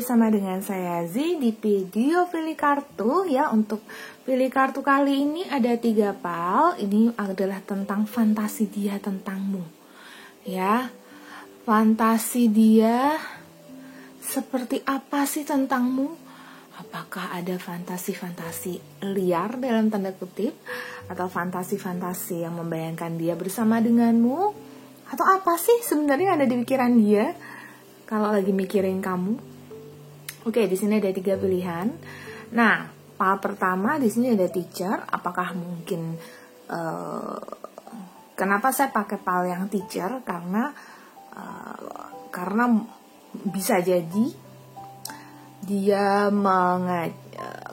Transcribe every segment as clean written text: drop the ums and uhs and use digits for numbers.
bersama dengan saya Z di video pilih kartu ya. Untuk pilih kartu kali ini ada 3 pal. Ini adalah tentang fantasi dia tentangmu ya. Fantasi dia seperti apa sih tentangmu? Apakah ada fantasi-fantasi liar dalam tanda kutip, atau fantasi-fantasi yang membayangkan dia bersama denganmu, atau apa sih sebenarnya ada di pikiran dia kalau lagi mikirin kamu? Oke, di sini ada 3 pilihan. Nah, pal pertama di sini ada teacher. Apakah mungkin kenapa saya pakai pal yang teacher? Karena bisa jadi dia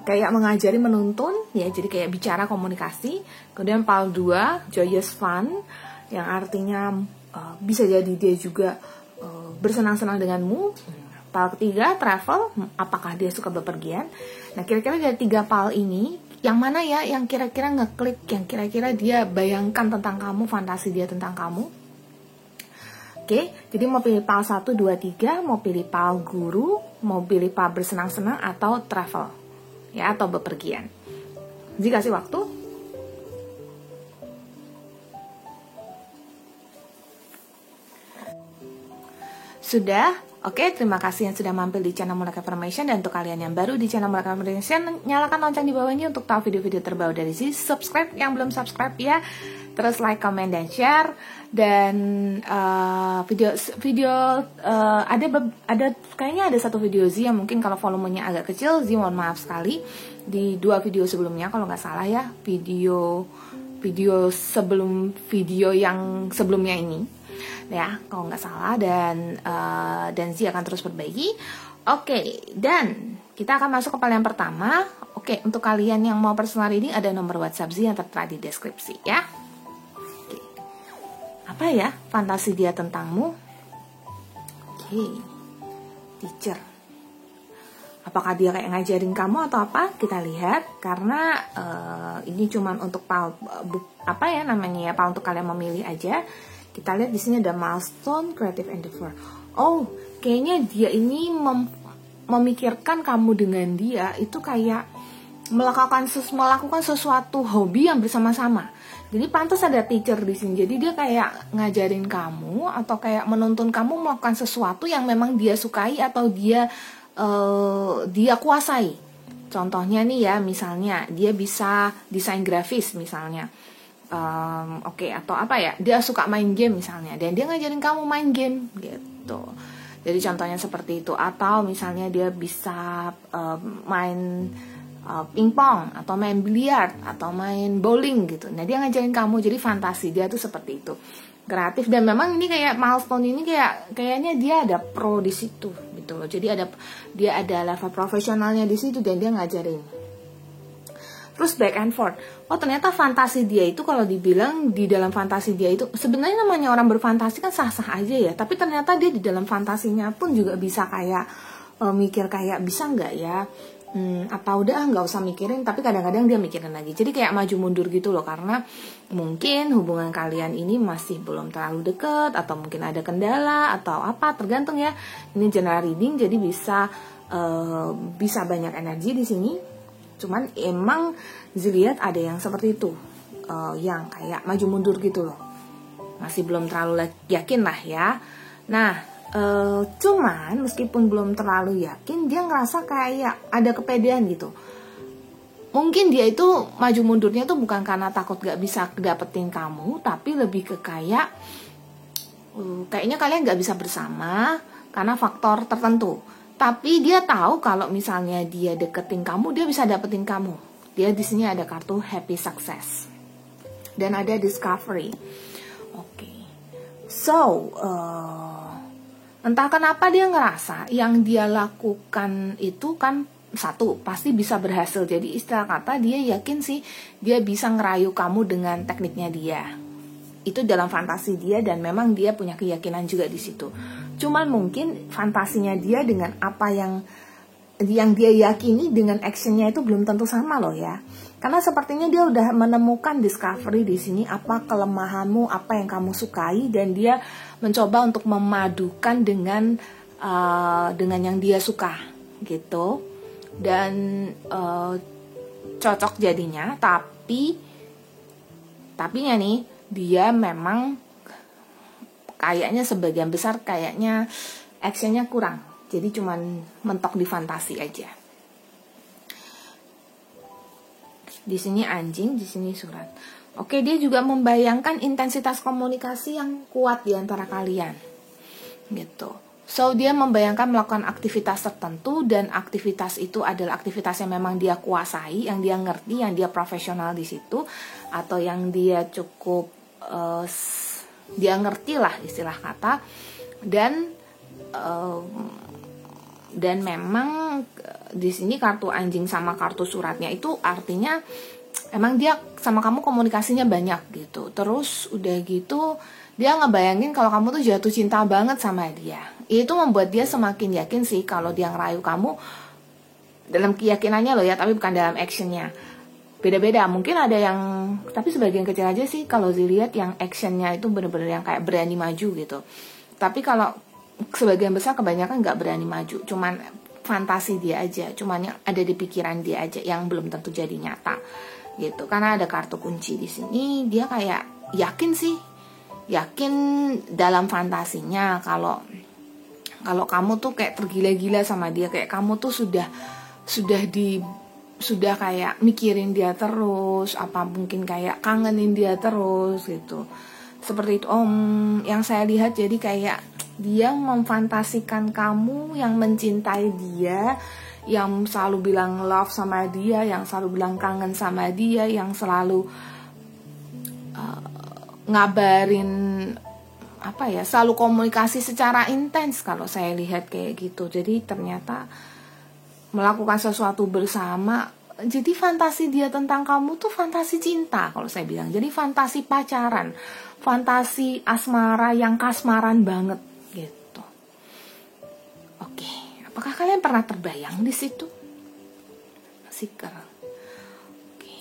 kayak mengajari, menuntun ya, jadi kayak bicara, komunikasi. Kemudian pal 2 joyous fun, yang artinya bisa jadi dia juga bersenang-senang denganmu. Pal ketiga travel, apakah dia suka bepergian. Nah, kira-kira dari 3 pal ini yang mana ya yang kira-kira ngeklik, yang kira-kira dia bayangkan tentang kamu, fantasi dia tentang kamu? Oke, jadi mau pilih pal 1, 2, 3, mau pilih pal guru, mau pilih pal bersenang-senang, atau travel ya, atau bepergian. Jadi kasih waktu. Sudah? Oke, terima kasih yang sudah mampir di channel Mulaka Information. Dan untuk kalian yang baru di channel Mulaka Information, nyalakan lonceng di bawahnya untuk tahu video-video terbaru dari sini. Subscribe yang belum subscribe ya. Terus like, comment, dan share. Dan ada kayaknya ada satu video Z yang mungkin kalau volumenya agak kecil, Z mohon maaf sekali. Di 2 video sebelumnya kalau nggak salah ya, video sebelum video yang sebelumnya ini ya, kalau nggak salah. Dan Z akan terus perbaiki. Oke, dan kita akan masuk ke pal yang pertama. Oke, untuk kalian yang mau personal reading, ada nomor WhatsApp Z yang tertera di deskripsi ya. Oke. Apa ya fantasi dia tentangmu? Oke, teacher. Apakah dia kayak ngajarin kamu atau apa? Kita lihat, karena ini cuman untuk pal pal untuk kalian memilih aja. Kita lihat di sini ada milestone, creative endeavor. Oh, kayaknya dia ini memikirkan kamu dengan dia itu kayak melakukan sesuatu hobi yang bersama-sama. Jadi pantas ada teacher di sini. Jadi dia kayak ngajarin kamu atau kayak menuntun kamu melakukan sesuatu yang memang dia sukai atau dia kuasai. Contohnya nih ya, misalnya dia bisa desain grafis misalnya. Atau apa ya, dia suka main game misalnya, dan dia ngajarin kamu main game gitu. Jadi contohnya seperti itu. Atau misalnya dia bisa main pingpong, atau main biliar, atau main bowling gitu. Nah, dia ngajarin kamu. Jadi fantasi dia tuh seperti itu, kreatif. Dan memang ini kayak milestone ini kayaknya dia ada pro di situ gitu loh. Jadi dia ada level profesionalnya di situ, dan dia ngajarin. Terus back and forth. Oh, ternyata fantasi dia itu, kalau dibilang di dalam fantasi dia itu, sebenarnya namanya orang berfantasi kan sah-sah aja ya. Tapi ternyata dia di dalam fantasinya pun juga bisa kayak mikir kayak bisa nggak ya, atau udah nggak usah mikirin. Tapi kadang-kadang dia mikirin lagi. Jadi kayak maju mundur gitu loh, karena mungkin hubungan kalian ini masih belum terlalu deket, atau mungkin ada kendala atau apa, tergantung ya. Ini general reading, jadi bisa banyak energi di sini. Cuman emang dilihat ada yang seperti itu, yang kayak maju mundur gitu loh, masih belum terlalu yakin lah ya. Nah, cuman meskipun belum terlalu yakin, dia ngerasa kayak ada kepedean gitu. Mungkin dia itu maju mundurnya tuh bukan karena takut gak bisa dapetin kamu, tapi lebih ke kayak kayaknya kalian gak bisa bersama karena faktor tertentu. Tapi dia tahu kalau misalnya dia deketin kamu, dia bisa dapetin kamu. Dia di sini ada kartu happy success dan ada discovery. Oke. So, entah kenapa dia ngerasa yang dia lakukan itu kan satu pasti bisa berhasil. Jadi istilah kata dia yakin sih dia bisa ngerayu kamu dengan tekniknya dia. Itu dalam fantasi dia, dan memang dia punya keyakinan juga di situ. Cuman mungkin fantasinya dia dengan apa yang dia yakini dengan actionnya itu belum tentu sama loh ya. Karena sepertinya dia udah menemukan discovery di sini, apa kelemahanmu, apa yang kamu sukai, dan dia mencoba untuk memadukan dengan yang dia suka. gitu, dan cocok jadinya. Tapinya nih, dia memang kayaknya sebagian besar kayaknya actionnya kurang, jadi cuman mentok di fantasi aja. Di sini anjing, di sini surat. Oke, dia juga membayangkan intensitas komunikasi yang kuat di antara kalian, gitu. So, dia membayangkan melakukan aktivitas tertentu, dan aktivitas itu adalah aktivitas yang memang dia kuasai, yang dia ngerti, yang dia profesional di situ, atau yang dia cukup dia ngerti lah istilah kata, dan memang di sini kartu anjing sama kartu suratnya itu artinya emang dia sama kamu komunikasinya banyak gitu. Terus udah gitu dia ngebayangin kalau kamu tuh jatuh cinta banget sama dia. Itu membuat dia semakin yakin sih kalau dia ngerayu kamu, dalam keyakinannya loh ya, tapi bukan dalam actionnya. Beda-beda, mungkin ada yang, tapi sebagian kecil aja sih kalau dilihat yang actionnya itu bener-bener yang kayak berani maju gitu. Tapi kalau sebagian besar kebanyakan nggak berani maju, cuman fantasi dia aja, cuman yang ada di pikiran dia aja yang belum tentu jadi nyata gitu. Karena ada kartu kunci di sini, dia kayak yakin dalam fantasinya kalau kamu tuh kayak tergila-gila sama dia, kayak kamu tuh sudah kayak mikirin dia terus, apa mungkin kayak kangenin dia terus gitu. Seperti itu. Yang saya lihat jadi kayak dia memfantasikan kamu yang mencintai dia, yang selalu bilang love sama dia, yang selalu bilang kangen sama dia, yang selalu ngabarin selalu komunikasi secara intens kalau saya lihat kayak gitu. Jadi ternyata melakukan sesuatu bersama. Jadi fantasi dia tentang kamu tuh fantasi cinta kalau saya bilang. Jadi fantasi pacaran, fantasi asmara yang kasmaran banget gitu. Oke, apakah kalian pernah terbayang di situ? Seeker. Oke.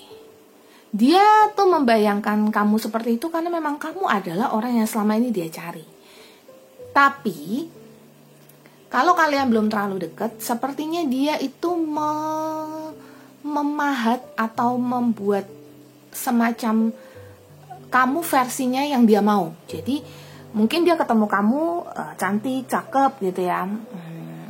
Dia tuh membayangkan kamu seperti itu karena memang kamu adalah orang yang selama ini dia cari. Tapi kalau kalian belum terlalu dekat, sepertinya dia itu memahat atau membuat semacam kamu versinya yang dia mau. Jadi mungkin dia ketemu kamu cantik, cakep gitu ya,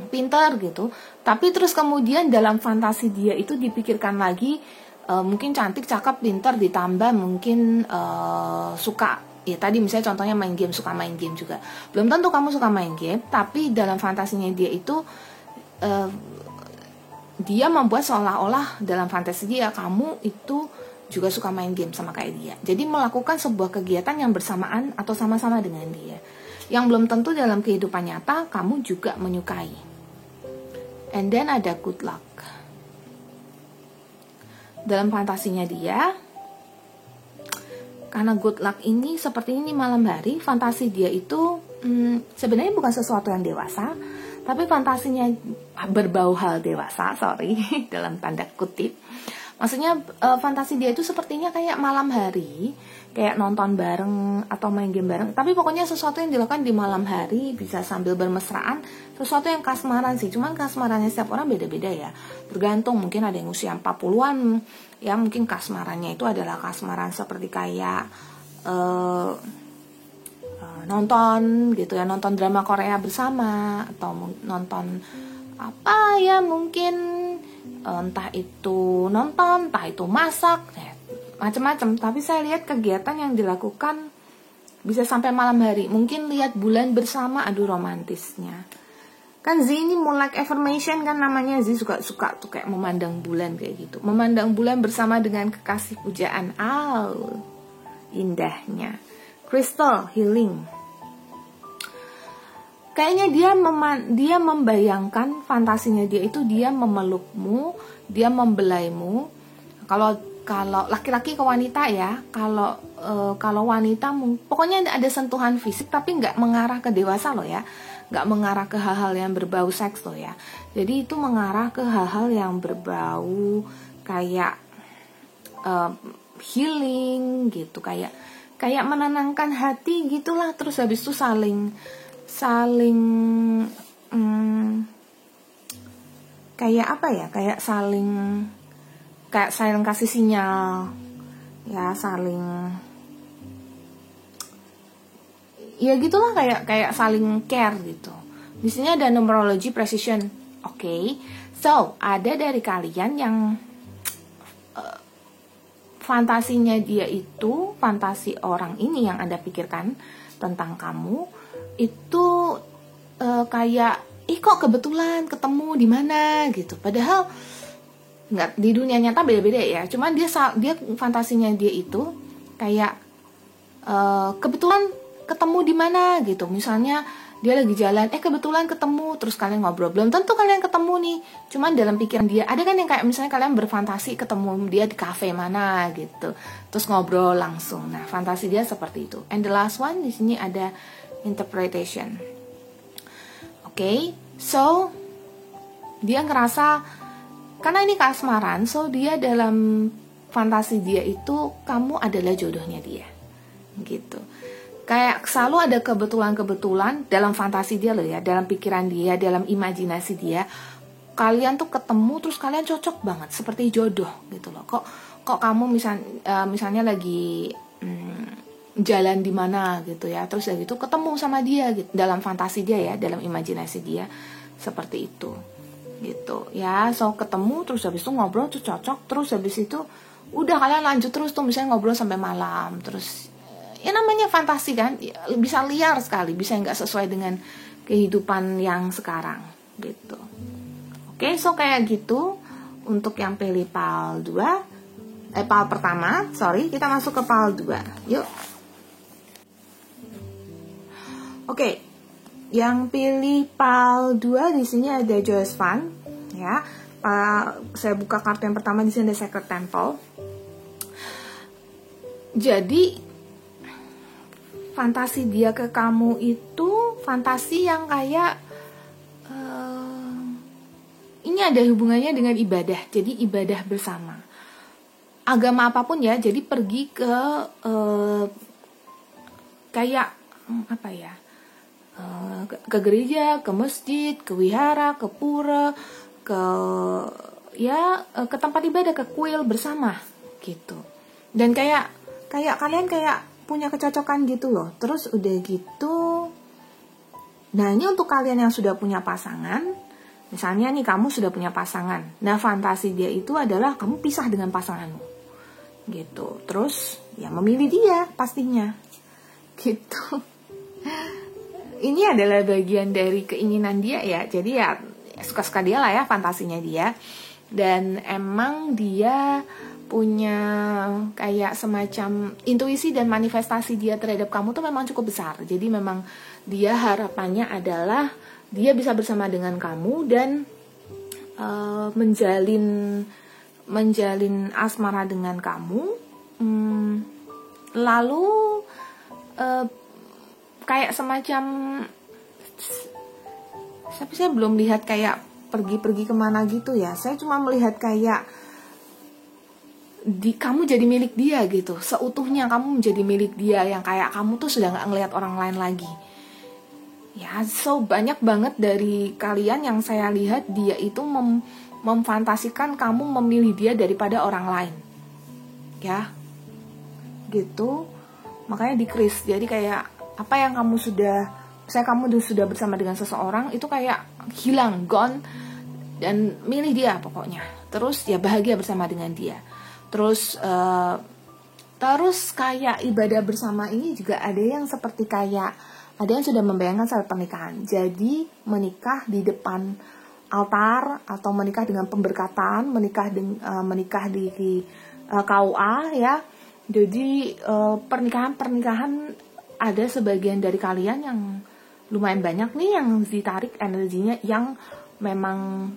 pintar gitu. Tapi terus kemudian dalam fantasi dia itu dipikirkan lagi, mungkin cantik, cakep, pintar ditambah mungkin suka. Ya tadi misalnya contohnya main game, suka main game juga. Belum tentu kamu suka main game, tapi dalam fantasinya dia itu dia membuat seolah-olah dalam fantasi dia kamu itu juga suka main game sama kayak dia. Jadi melakukan sebuah kegiatan yang bersamaan atau sama-sama dengan dia, yang belum tentu dalam kehidupan nyata kamu juga menyukai. And then ada good luck. Dalam fantasinya dia, karena good luck ini seperti ini malam hari, fantasi dia itu sebenarnya bukan sesuatu yang dewasa, tapi fantasinya berbau hal dewasa, dalam tanda kutip. Maksudnya fantasi dia itu sepertinya kayak malam hari, kayak nonton bareng atau main game bareng. Tapi pokoknya sesuatu yang dilakukan di malam hari, bisa sambil bermesraan, sesuatu yang kasmaran sih. Cuman kasmarannya setiap orang beda-beda ya. Tergantung, mungkin ada yang usia 40-an, ya mungkin kasmarannya itu adalah kasmaran seperti kayak nonton gitu ya, nonton drama Korea bersama, atau nonton apa ya, mungkin entah itu nonton, entah itu masak, macam-macam. Tapi saya lihat kegiatan yang dilakukan bisa sampai malam hari. Mungkin lihat bulan bersama, aduh romantisnya. Kan Z ini more like affirmation kan namanya. Z suka tuh kayak memandang bulan kayak gitu. Memandang bulan bersama dengan kekasih pujaan. Indahnya. Crystal healing. Kayaknya dia membayangkan fantasinya dia itu dia memelukmu, dia membelaimu. Kalau laki-laki ke wanita ya, kalau wanita pokoknya ada sentuhan fisik tapi nggak mengarah ke dewasa loh ya, nggak mengarah ke hal-hal yang berbau seks loh ya. Jadi itu mengarah ke hal-hal yang berbau kayak healing gitu, kayak menenangkan hati gitulah. Terus habis itu saling kayak apa ya, kayak saling kasih sinyal ya, saling ya gitulah, kayak saling care gitu. Di sini ada numerology precision. Oke. So, ada dari kalian yang fantasinya dia itu, fantasi orang ini yang Anda pikirkan tentang kamu itu kayak kok kebetulan ketemu di mana gitu. Padahal nggak, di dunia nyata beda-beda ya. Cuman dia fantasinya dia itu kayak kebetulan ketemu di mana gitu. Misalnya dia lagi jalan, kebetulan ketemu, terus kalian ngobrol. Belum tentu kalian ketemu nih, cuman dalam pikiran dia. Ada kan yang kayak misalnya kalian berfantasi ketemu dia di cafe mana gitu, terus ngobrol langsung. Nah, fantasi dia seperti itu. And the last one di sini ada interpretation. Oke, so dia ngerasa karena ini kasmaran, so dia dalam fantasi dia itu kamu adalah jodohnya dia, gitu. Kayak selalu ada kebetulan-kebetulan dalam fantasi dia loh ya, dalam pikiran dia, dalam imajinasi dia, kalian tuh ketemu terus kalian cocok banget, seperti jodoh gitu loh. Kok kamu misalnya lagi jalan di mana gitu ya, terus lagi itu ketemu sama dia gitu, dalam fantasi dia ya, dalam imajinasi dia seperti itu gitu ya. So ketemu terus habis itu ngobrol tuh cocok, terus habis itu udah kalian lanjut terus tuh misalnya ngobrol sampai malam. Terus ya namanya fantasi kan, bisa liar sekali, bisa nggak sesuai dengan kehidupan yang sekarang gitu. Oke, so kayak gitu untuk yang pilih PAL 2, PAL pertama, kita masuk ke PAL 2. Yuk. Oke, yang pilih PAL 2 di sini ada Joyous Fun ya. Saya buka kartu yang pertama, di sini ada Sacred Temple. Jadi fantasi dia ke kamu itu fantasi yang kayak ini ada hubungannya dengan ibadah. Jadi ibadah bersama, agama apapun ya. Jadi pergi ke kayak apa ya, ke gereja, ke masjid, ke wihara, ke pura, ke tempat ibadah, ke kuil bersama gitu. Dan kayak kalian kayak punya kecocokan gitu loh. Terus udah gitu, nah ini untuk kalian yang sudah punya pasangan. Misalnya nih kamu sudah punya pasangan, nah fantasi dia itu adalah kamu pisah dengan pasanganmu gitu. Terus ya memilih dia pastinya gitu. Ini adalah bagian dari keinginan dia ya. Jadi ya suka-suka dia lah ya, fantasinya dia. Dan emang dia punya kayak semacam intuisi dan manifestasi dia terhadap kamu tuh memang cukup besar. Jadi memang dia harapannya adalah dia bisa bersama dengan kamu dan menjalin asmara dengan kamu. Lalu kayak semacam, tapi saya belum lihat kayak pergi-pergi kemana gitu ya. Saya cuma melihat kayak kamu jadi milik dia gitu, seutuhnya kamu menjadi milik dia, yang kayak kamu tuh sudah gak ngelihat orang lain lagi ya. So banyak banget dari kalian yang saya lihat dia itu memfantasikan kamu memilih dia daripada orang lain ya gitu. Makanya decrease. Jadi kayak apa yang kamu sudah bersama dengan seseorang itu kayak hilang, gone, dan milih dia pokoknya. Terus ya bahagia bersama dengan dia. Terus kayak ibadah bersama ini juga ada yang seperti kayak ada yang sudah membayangkan saat pernikahan. Jadi menikah di depan altar atau menikah dengan pemberkatan, menikah di KUA ya. Jadi pernikahan ada sebagian dari kalian yang lumayan banyak nih yang ditarik energinya, yang memang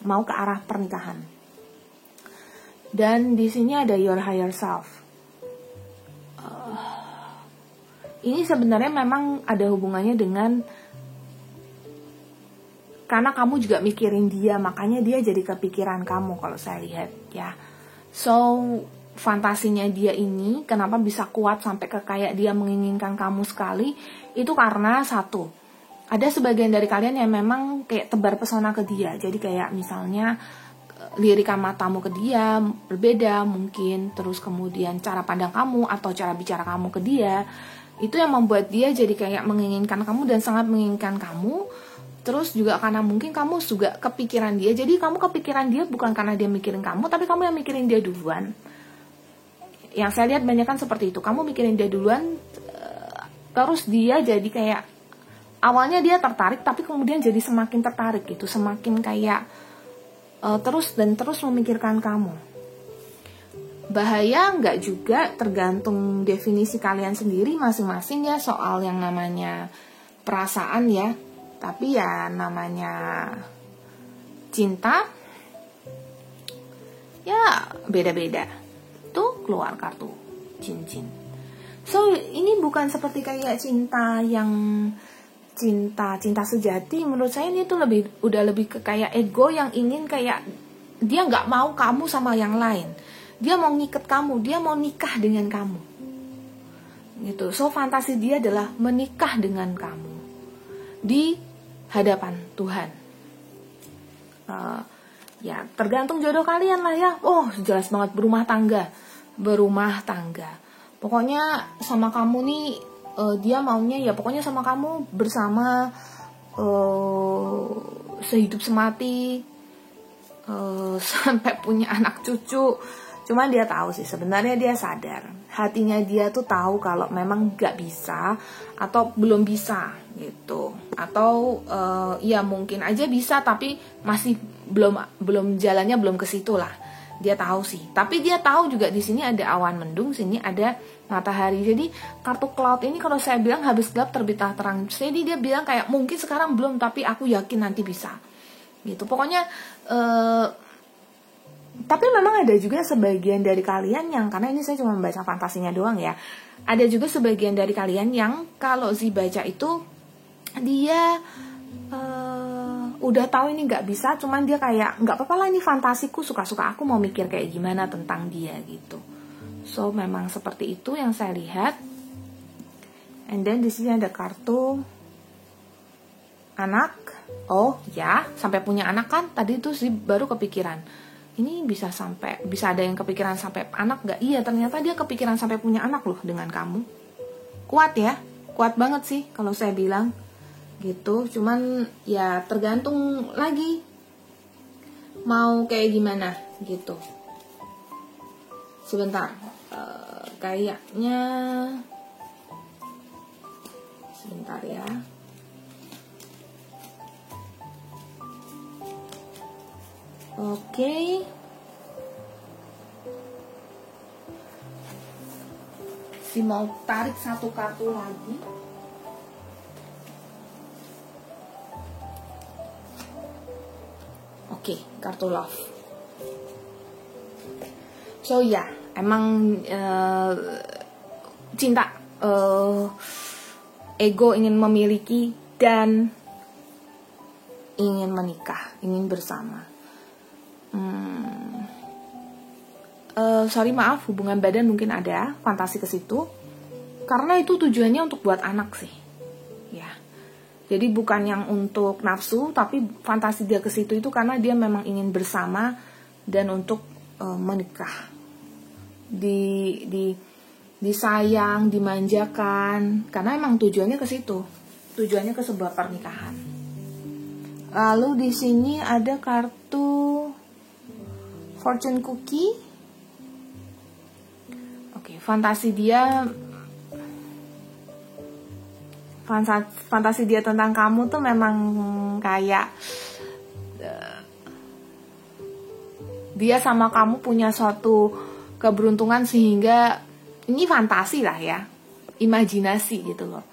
mau ke arah pernikahan. Dan di sini ada your higher self. Ini sebenarnya memang ada hubungannya dengan, karena kamu juga mikirin dia, makanya dia jadi kepikiran kamu kalau saya lihat ya. So fantasinya dia ini kenapa bisa kuat sampai ke kayak dia menginginkan kamu sekali, itu karena satu, ada sebagian dari kalian yang memang kayak tebar pesona ke dia. Jadi kayak misalnya lirikan matamu ke dia berbeda mungkin, terus kemudian cara pandang kamu atau cara bicara kamu ke dia, itu yang membuat dia jadi kayak menginginkan kamu dan sangat menginginkan kamu. Terus juga karena mungkin kamu juga kepikiran dia, jadi kamu kepikiran dia bukan karena dia mikirin kamu, tapi kamu yang mikirin dia duluan. Yang saya lihat banyak kan seperti itu, kamu mikirin dia duluan, terus dia jadi kayak awalnya dia tertarik, tapi kemudian jadi semakin tertarik gitu, semakin kayak terus memikirkan kamu. Bahaya nggak juga, tergantung definisi kalian sendiri masing-masing ya soal yang namanya perasaan ya. Tapi ya namanya cinta ya beda-beda. Tuh keluar kartu cincin. So ini bukan seperti kayak cinta yang cinta sejati. Menurut saya ini tuh udah lebih ke kayak ego yang ingin kayak dia nggak mau kamu sama yang lain. Dia mau ngikat kamu, dia mau nikah dengan kamu. Gitu. So fantasi dia adalah menikah dengan kamu di hadapan Tuhan. Ya tergantung jodoh kalian lah ya. Oh jelas banget berumah tangga. Pokoknya sama kamu nih, dia maunya ya pokoknya sama kamu bersama sehidup semati, sampai punya anak cucu. Cuman dia tahu sih, sebenarnya dia sadar, hatinya dia tuh tahu kalau memang gak bisa atau belum bisa gitu, atau ya mungkin aja bisa tapi masih belum jalannya belum ke situ lah. Dia tahu sih, tapi dia tahu juga di sini ada awan mendung, sini ada matahari. Jadi kartu cloud ini kalau saya bilang habis gelap terbitlah terang. Jadi dia bilang kayak mungkin sekarang belum, tapi aku yakin nanti bisa. Gitu. Pokoknya tapi memang ada juga sebagian dari kalian yang, karena ini saya cuma membaca fantasinya doang ya. Ada juga sebagian dari kalian yang kalau Zi baca itu dia udah tahu ini nggak bisa, cuman dia kayak nggak apa-apa lah, ini fantasiku, suka-suka aku mau mikir kayak gimana tentang dia gitu. So memang seperti itu yang saya lihat. And then di sini ada kartu anak. Oh ya, sampai punya anak kan? Tadi tuh sih baru kepikiran. Ini bisa ada yang kepikiran sampai anak nggak? Iya, ternyata dia kepikiran sampai punya anak loh dengan kamu. Kuat ya, kuat banget sih kalau saya bilang. Gitu, cuman ya tergantung lagi mau kayak gimana gitu. Sebentar, kayaknya sebentar ya. Oke. Si mau tarik satu kartu lagi. Oke, kartu love. So ya, emang cinta, ego ingin memiliki dan ingin menikah, ingin bersama. Sorry maaf, hubungan badan mungkin ada, fantasi ke situ. Karena itu tujuannya untuk buat anak sih. Ya. Jadi bukan yang untuk nafsu, tapi fantasi dia ke situ itu karena dia memang ingin bersama dan untuk menikah. Disayang, dimanjakan, karena emang tujuannya ke situ. Tujuannya ke sebuah pernikahan. Lalu di sini ada kartu fortune cookie. Oke, fantasi dia tentang kamu tuh memang kayak dia sama kamu punya suatu keberuntungan sehingga ini fantasi lah ya, imajinasi gitu loh.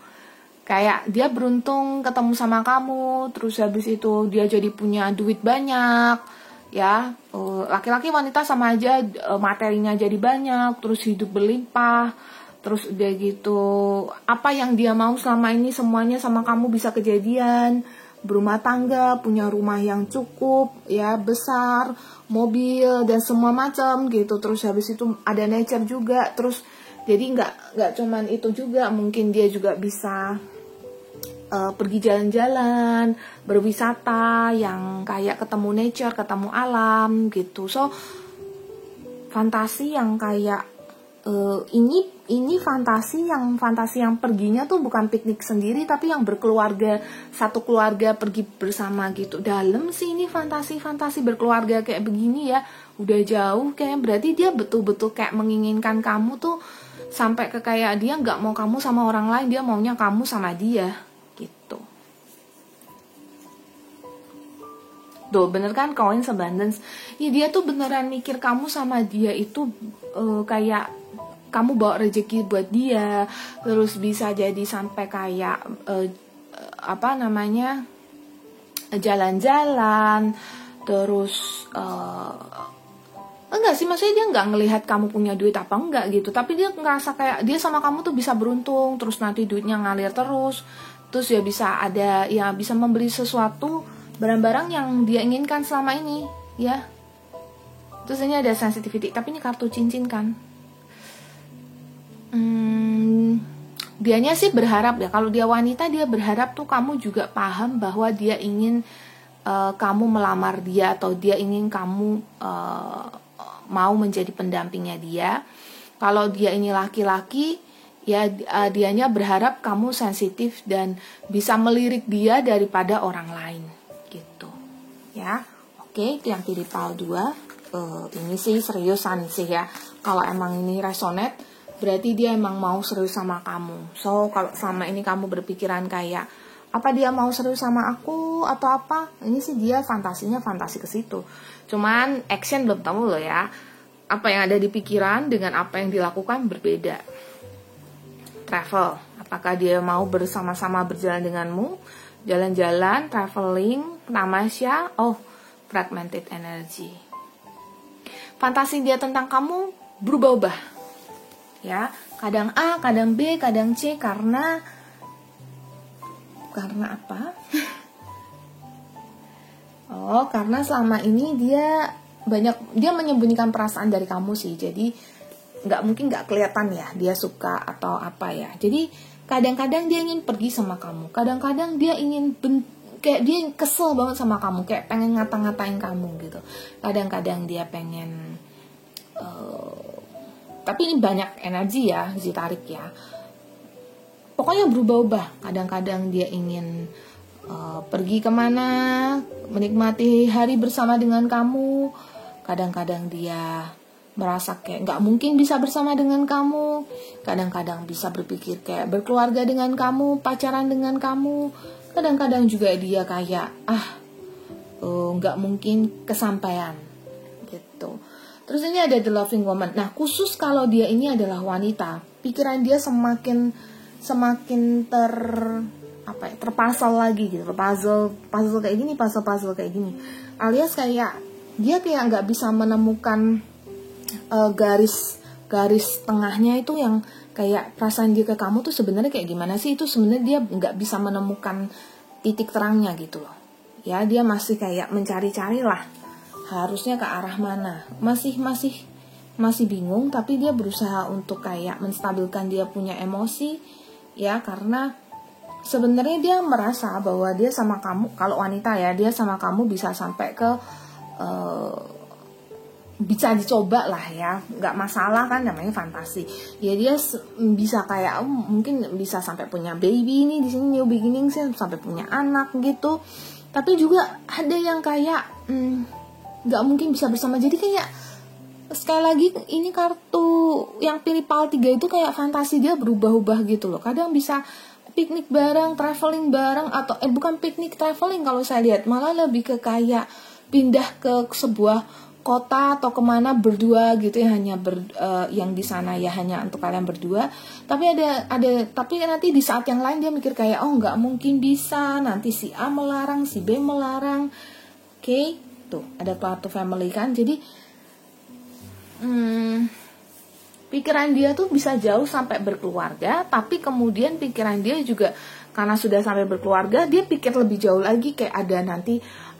Kayak dia beruntung ketemu sama kamu, terus habis itu dia jadi punya duit banyak, ya. Laki-laki wanita sama aja, materinya jadi banyak, terus hidup berlimpah. Terus udah gitu, apa yang dia mau selama ini semuanya sama kamu bisa kejadian. Berumah tangga, punya rumah yang cukup, ya besar, mobil dan semua macam gitu. Terus habis itu ada nature juga. Terus jadi nggak cuman itu juga, mungkin dia juga bisa pergi jalan-jalan, berwisata, yang kayak ketemu nature, ketemu alam gitu. So fantasi yang kayak ini fantasi yang perginya tuh bukan piknik sendiri, tapi yang berkeluarga, satu keluarga pergi bersama gitu. Dalam sih ini fantasi berkeluarga kayak begini ya, udah jauh kayak, berarti dia betul-betul kayak menginginkan kamu tuh sampai ke kayak dia nggak mau kamu sama orang lain, dia maunya kamu sama dia gitu. Tuh bener kan, coins abundance ya, dia tuh beneran mikir kamu sama dia itu kayak kamu bawa rezeki buat dia, terus bisa jadi sampai kayak jalan-jalan, terus enggak sih, maksudnya dia nggak ngelihat kamu punya duit apa enggak gitu, tapi dia ngerasa kayak dia sama kamu tuh bisa beruntung, terus nanti duitnya ngalir terus ya bisa ada ya, bisa membeli sesuatu barang-barang yang dia inginkan selama ini ya. Terus ini ada sensitivity, tapi ini kartu cincin kan. Dianya sih berharap ya, kalau dia wanita dia berharap tuh kamu juga paham bahwa dia ingin kamu melamar dia, atau dia ingin kamu mau menjadi pendampingnya dia. Kalau dia ini laki-laki ya, dianya berharap kamu sensitif dan bisa melirik dia daripada orang lain gitu ya. Oke, itu yang pilih PAL 2. Ini sih seriusan sih ya. Kalau emang ini resonate, berarti dia emang mau serius sama kamu. So kalau sama ini kamu berpikiran kayak apa dia mau serius sama aku atau apa, ini sih dia fantasinya fantasi ke situ. Cuman action belum tahu loh ya. Apa yang ada di pikiran dengan apa yang dilakukan berbeda. Travel, apakah dia mau bersama-sama berjalan denganmu, jalan-jalan, traveling, tamasya, fragmented energy. Fantasi dia tentang kamu berubah-ubah ya, kadang A, kadang B, kadang C, karena apa? Karena selama ini dia menyembunyikan perasaan dari kamu sih, jadi mungkin nggak kelihatan ya dia suka atau apa ya. Jadi kadang-kadang dia ingin pergi sama kamu, kadang-kadang dia ingin kayak dia kesel banget sama kamu, kayak pengen ngata-ngatain kamu gitu. Kadang-kadang dia pengen tapi ini banyak energi ya, ditarik ya. Pokoknya berubah-ubah. Kadang-kadang dia ingin pergi kemana, menikmati hari bersama dengan kamu. Kadang-kadang dia merasa kayak nggak mungkin bisa bersama dengan kamu. Kadang-kadang bisa berpikir kayak berkeluarga dengan kamu, pacaran dengan kamu. Kadang-kadang juga dia kayak nggak mungkin kesampaian gitu. Terus ini ada the loving woman. Nah khusus kalau dia ini adalah wanita, pikiran dia semakin terpuzzle lagi gitu, puzzle kayak gini, puzzle kayak gini, alias kayak dia kayak nggak bisa menemukan garis tengahnya itu, yang kayak perasaan dia ke kamu tuh sebenarnya kayak gimana sih, itu sebenarnya dia nggak bisa menemukan titik terangnya gitu loh ya. Dia masih kayak mencari-cari lah, harusnya ke arah mana, masih bingung, tapi dia berusaha untuk kayak menstabilkan dia punya emosi ya, karena sebenarnya dia merasa bahwa dia sama kamu, kalau wanita ya, dia sama kamu bisa sampai ke bisa dicoba lah ya, nggak masalah kan, namanya fantasi ya. Dia bisa kayak mungkin bisa sampai punya baby nih di sini, new beginning sih, sampai punya anak gitu. Tapi juga ada yang kayak nggak mungkin bisa bersama. Jadi kayak sekali lagi ini kartu yang pilih PAL 3 itu kayak fantasi dia berubah-ubah gitu loh. Kadang bisa piknik bareng, traveling bareng, atau bukan piknik traveling kalau saya lihat, malah lebih ke kayak pindah ke sebuah kota atau kemana berdua gitu ya, hanya yang di sana ya hanya untuk kalian berdua. Tapi tapi nanti di saat yang lain dia mikir kayak nggak mungkin bisa, nanti si A melarang, si B melarang. Oke. Tuh, ada kartu family kan. Jadi pikiran dia tuh bisa jauh sampai berkeluarga, tapi kemudian pikiran dia juga karena sudah sampai berkeluarga, dia pikir lebih jauh lagi, kayak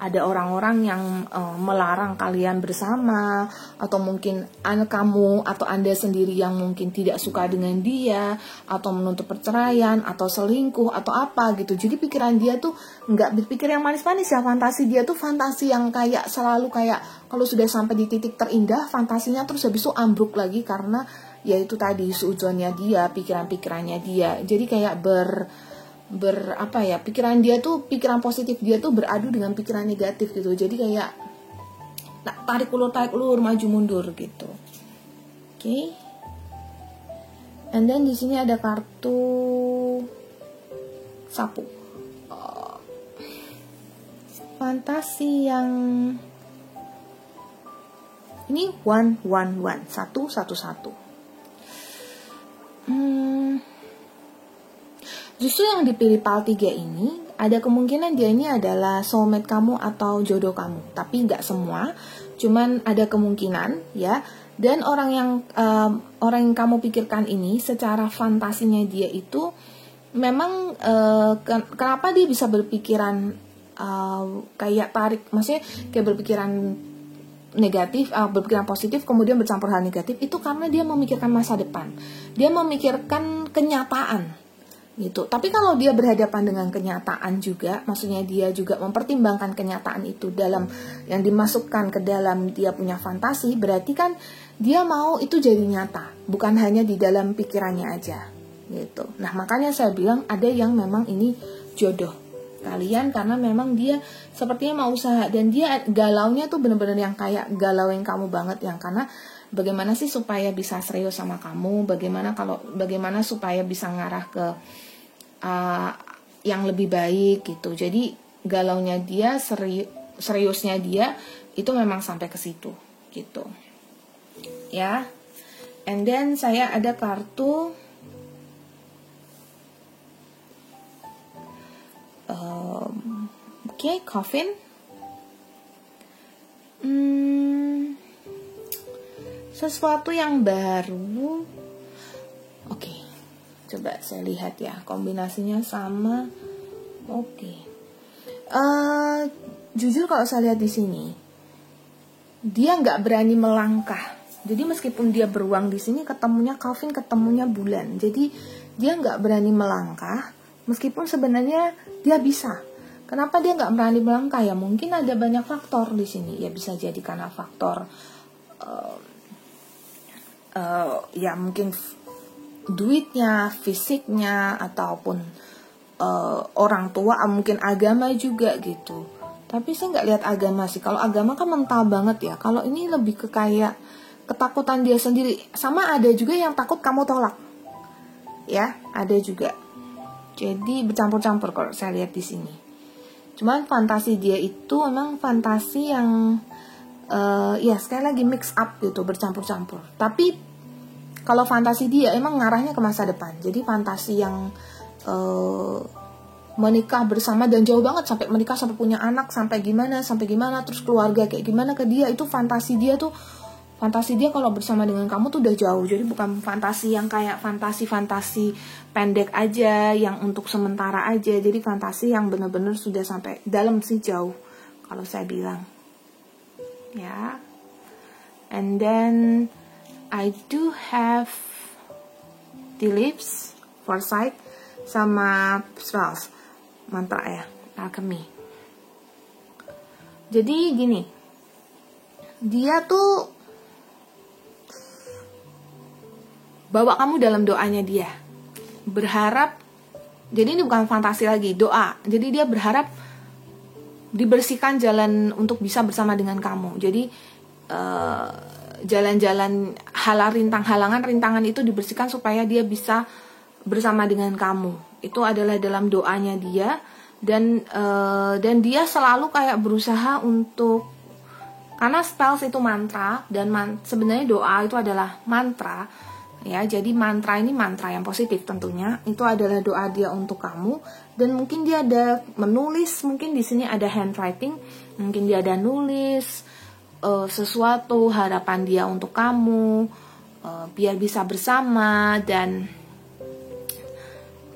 ada orang-orang yang melarang kalian bersama, atau mungkin kamu atau Anda sendiri yang mungkin tidak suka dengan dia, atau menuntut perceraian, atau selingkuh, atau apa gitu. Jadi pikiran dia tuh nggak berpikir yang manis-manis ya, fantasi dia tuh fantasi yang kayak selalu kayak kalau sudah sampai di titik terindah, fantasinya terus habis itu ambruk lagi karena ya itu tadi suudzonnya dia, pikiran-pikirannya dia. Jadi kayak pikiran dia tuh, pikiran positif dia tuh beradu dengan pikiran negatif gitu. Jadi kayak tarik ulur, maju mundur gitu. Oke. And then di sini ada kartu sapu. Fantasi yang ini 111, 111. Justru yang dipilih PAL 3 ini, ada kemungkinan dia ini adalah soulmate kamu atau jodoh kamu. Tapi nggak semua, cuman ada kemungkinan ya. Dan orang yang kamu pikirkan ini, secara fantasinya dia itu, memang kenapa dia bisa berpikiran kayak tarik, maksudnya kayak berpikiran negatif, berpikiran positif, kemudian bercampur hal negatif, itu karena dia memikirkan masa depan. Dia memikirkan kenyataan. Gitu. Tapi kalau dia berhadapan dengan kenyataan juga, maksudnya dia juga mempertimbangkan kenyataan itu dalam yang dimasukkan ke dalam dia punya fantasi, berarti kan dia mau itu jadi nyata, bukan hanya di dalam pikirannya aja. Gitu. Nah, makanya saya bilang ada yang memang ini jodoh kalian karena memang dia sepertinya mau usaha, dan dia galaunya tuh bener-bener yang kayak galauin kamu banget, yang karena bagaimana sih supaya bisa serius sama kamu, bagaimana supaya bisa ngarah ke yang lebih baik gitu. Jadi galaunya dia, seriusnya dia itu memang sampai ke situ gitu. Ya. And then saya ada kartu coffin. Sesuatu yang baru. Oke. Coba saya lihat ya, kombinasinya sama. Oke. Jujur kalau saya lihat di sini, dia nggak berani melangkah. Jadi meskipun dia beruang di sini, ketemunya Calvin, ketemunya bulan. Jadi dia nggak berani melangkah, meskipun sebenarnya dia bisa. Kenapa dia nggak berani melangkah ya? Mungkin ada banyak faktor di sini. Ya bisa jadi karena faktor ya mungkin duitnya, fisiknya, ataupun orang tua, mungkin agama juga gitu. Tapi saya nggak lihat agama sih. Kalau agama kan mental banget ya. Kalau ini lebih ke kayak ketakutan dia sendiri. Sama ada juga yang takut kamu tolak. Ya, ada juga. Jadi bercampur-campur kalau saya lihat di sini. Cuman fantasi dia itu memang fantasi yang ya sekali lagi mix up gitu, bercampur-campur. Tapi kalau fantasi dia emang ngarahnya ke masa depan. Jadi fantasi yang menikah bersama dan jauh banget, sampai menikah, sampai punya anak, sampai gimana, terus keluarga kayak gimana ke dia, itu fantasi dia kalau bersama dengan kamu tuh udah jauh. Jadi bukan fantasi yang kayak fantasi pendek aja, yang untuk sementara aja. Jadi fantasi yang benar-benar sudah sampai dalam sih, jauh kalau saya bilang. Ya. And then I do have the lips, foresight, sama spells, mantra ya, alchemy. Jadi gini, dia tuh bawa kamu dalam doanya dia, berharap. Jadi ini bukan fantasi lagi, doa. Jadi dia berharap dibersihkan jalan untuk bisa bersama dengan kamu. Jadi jalan-jalan rintangan itu dibersihkan supaya dia bisa bersama dengan kamu. Itu adalah dalam doanya dia, dan dia selalu kayak berusaha untuk, karena spells itu mantra, dan sebenarnya doa itu adalah mantra. Ya, jadi mantra ini mantra yang positif tentunya. Itu adalah doa dia untuk kamu, dan mungkin dia ada menulis, mungkin di sini ada handwriting, mungkin dia ada nulis sesuatu harapan dia untuk kamu, biar bisa bersama. Dan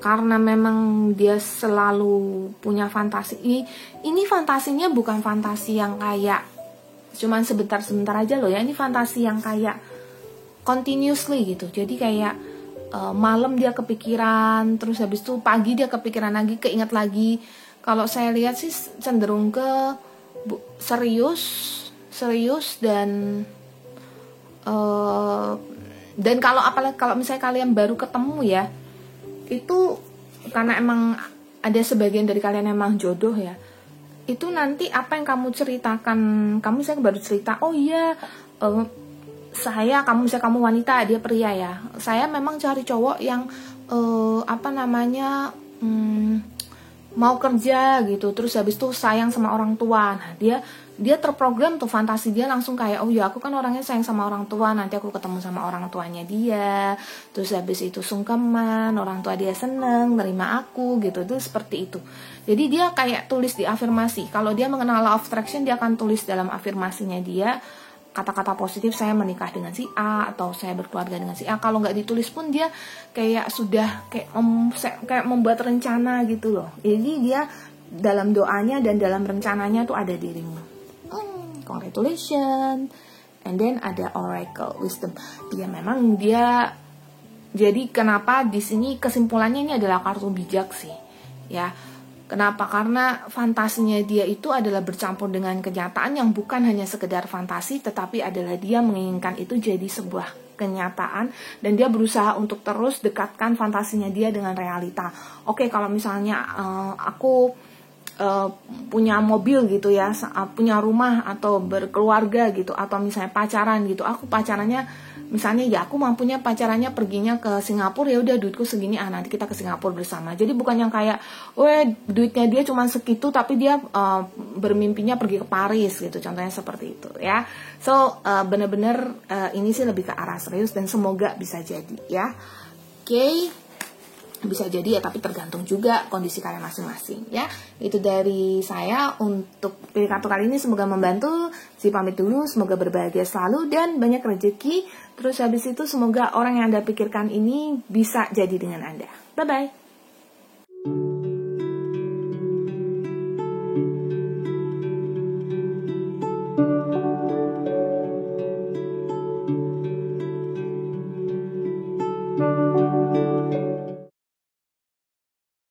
karena memang dia selalu punya fantasi. Ini fantasinya bukan fantasi yang kayak cuman sebentar-sebentar aja loh ya. Ini fantasi yang kayak continuously gitu. Jadi kayak malam dia kepikiran, terus habis itu pagi dia kepikiran lagi, keinget lagi. Kalau saya lihat sih cenderung ke serius dan kalau apalagi kalau misalnya kalian baru ketemu ya, itu karena emang ada sebagian dari kalian emang jodoh ya, itu nanti apa yang kamu ceritakan, kamu misalnya baru cerita, oh iya kamu misalnya kamu wanita, dia pria ya, saya memang cari cowok yang mau kerja gitu, terus habis itu sayang sama orang tua. Nah dia terprogram tuh fantasi dia langsung kayak, oh ya aku kan orangnya sayang sama orang tua, nanti aku ketemu sama orang tuanya dia, terus habis itu sungkeman, orang tua dia seneng nerima aku gitu, itu seperti itu. Jadi dia kayak tulis di afirmasi. Kalau dia mengenal law of attraction, dia akan tulis dalam afirmasinya dia kata-kata positif, saya menikah dengan si A atau saya berkeluarga dengan si A. Kalau nggak ditulis pun dia kayak sudah kayak membuat rencana gitu loh. Jadi dia dalam doanya dan dalam rencananya tuh ada dirimu. Congratulations. And then ada Oracle Wisdom. Dia jadi kenapa di sini kesimpulannya ini adalah kartu bijak sih. Ya. Kenapa? Karena fantasinya dia itu adalah bercampur dengan kenyataan yang bukan hanya sekedar fantasi, tetapi adalah dia menginginkan itu jadi sebuah kenyataan, dan dia berusaha untuk terus dekatkan fantasinya dia dengan realita. Oke, kalau misalnya aku punya mobil gitu ya, punya rumah atau berkeluarga gitu, atau misalnya pacaran gitu, aku pacarannya misalnya ya aku mampunya pacarannya perginya ke Singapura, ya udah duitku segini, nanti kita ke Singapura bersama. Jadi bukan yang kayak duitnya dia cuma segitu tapi dia bermimpinya pergi ke Paris gitu, contohnya seperti itu ya. So bener-bener ini sih lebih ke arah serius dan semoga bisa jadi ya. Oke. Bisa jadi ya, tapi tergantung juga kondisi kalian masing-masing ya. Itu dari saya untuk pilih kartu kali ini, semoga membantu. Si pamit dulu, semoga berbahagia selalu dan banyak rezeki. Terus habis itu semoga orang yang Anda pikirkan ini bisa jadi dengan Anda. Bye bye.